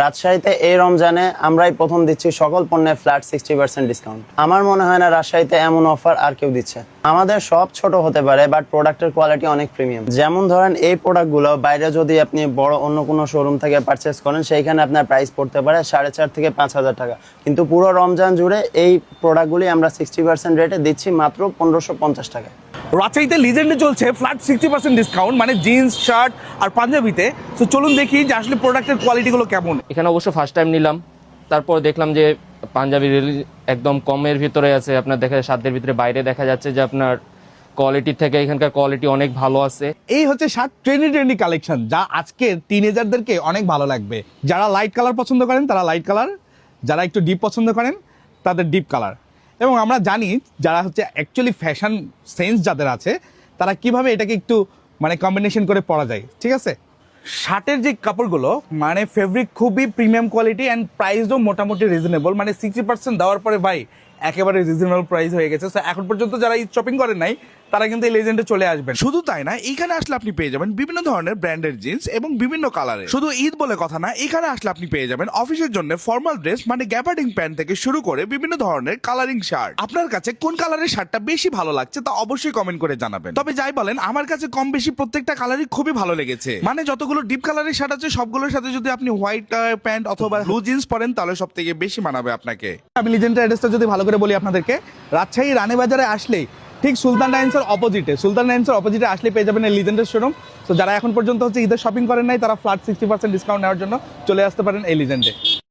রাজশাহীতে এই রমজানে আমরাই প্রথম দিচ্ছি সকল পণ্যে ফ্ল্যাট 60% ডিসকাউন্ট। আমার মনে হয় না রাজশাহীতে এমন অফার আর কেউ দিচ্ছে। আমাদের সব ছোট হতে পারে, বাট প্রোডাক্টের কোয়ালিটি অনেক প্রিমিয়াম। যেমন ধরেন এই প্রোডাক্টগুলো বাইরে যদি আপনি বড় অন্য কোনো শোরুম থেকে পারচেস করেন, সেইখানে আপনার প্রাইস পড়তে পারে 4,500 থেকে 5,000 টাকা, কিন্তু পুরো রমজান জুড়ে এই প্রোডাক্টগুলি আমরা 60% রেটে দিচ্ছি মাত্র 1,550 টাকায়। রাজশাহীতে লিজেন্ডে চলছে ফ্ল্যাট 60% ডিসকাউন্ট, মানে জিন্স, শার্ট আর পাঞ্জাবিতে। তো চলুন দেখি যে আসলে প্রোডাক্টের কোয়ালিটিগুলো কেমন। এখানে অবশ্য ফার্স্ট টাইম নিলাম, তারপর দেখলাম যে পাঞ্জাবি একদম কমের ভিতরে আছে। আপনার দেখা সাধ্যের ভিতরে, বাইরে দেখা যাচ্ছে যে আপনার কোয়ালিটি থেকে এখানকার কোয়ালিটি অনেক ভালো আছে। এই হচ্ছে শার্ট ট্রেন্ডি কালেকশন, যা আজকের টিনেজারদেরকে অনেক ভালো লাগবে। যারা লাইট কালার পছন্দ করেন তারা লাইট কালার, যারা একটু ডিপ পছন্দ করেন তাদের ডিপ কালার। এবং আমরা জানি যারা হচ্ছে অ্যাকচুয়ালি ফ্যাশন সেন্স যাদের আছে, তারা কিভাবে এটাকে একটু মানে কম্বিনেশন করে পরা যায়। ঠিক আছে, শার্টের যে কাপড়গুলো মানে ফেব্রিক খুবই প্রিমিয়াম কোয়ালিটি অ্যান্ড প্রাইসও মোটামুটি রিজনেবল। মানে 60% দেওয়ার পরে ভাই একেবারে রিজনেবল প্রাইস হয়ে গেছে। সো এখন পর্যন্ত যারা ঈদ শপিং করেন নাই তারা কিন্তু এই লেজেন্ডে চলে আসবেন। শুধু তাই না, এখানে আসলে আপনি পেয়ে যাবেন বিভিন্ন ধরনের ব্র্যান্ডের জিন্স এবং বিভিন্ন কালারের। শুধু ঈদ বলে কথা না, এখানে আসলে আপনি পেয়ে যাবেন অফিসের জন্য ফর্মাল ড্রেস মানে গ্যাবার্ডিং প্যান্ট থেকে শুরু করে বিভিন্ন ধরনের কালারিং শার্ট। আপনার কাছে কোন কালারের শার্টটা বেশি ভালো লাগছে তা অবশ্যই কমেন্ট করে জানাবেন। তবে যাই বলেন, আমার কাছে কম বেশি প্রত্যেকটা কালারই খুবই ভালো লেগেছে। মানে যতগুলো ডিপ কালারের শার্ট আছে সবগুলোর সাথে যদি আপনি হোয়াইট প্যান্ট অথবা ব্লু জিন্স পরেন তাহলে সব থেকে বেশি মানাবে আপনাকে। আমি লিজেন্ডের অ্যাড্রেসটা যদি ভালো করে বলি আপনাদেরকে, রাজশাহী রানীবাজারে আসলেই ঠিক সুলতান ডাইন্সের অপোজিটে আসলে পেয়ে যাবেন এই লিজেন্ডের শোরুম। তো যারা এখন পর্যন্ত হচ্ছে ঈদের শপিং করেন নাই, তারা ফ্ল্যাট 60% ডিসকাউন্ট নেওয়ার জন্য চলে আসতে পারেন এই লিজেন্ডে।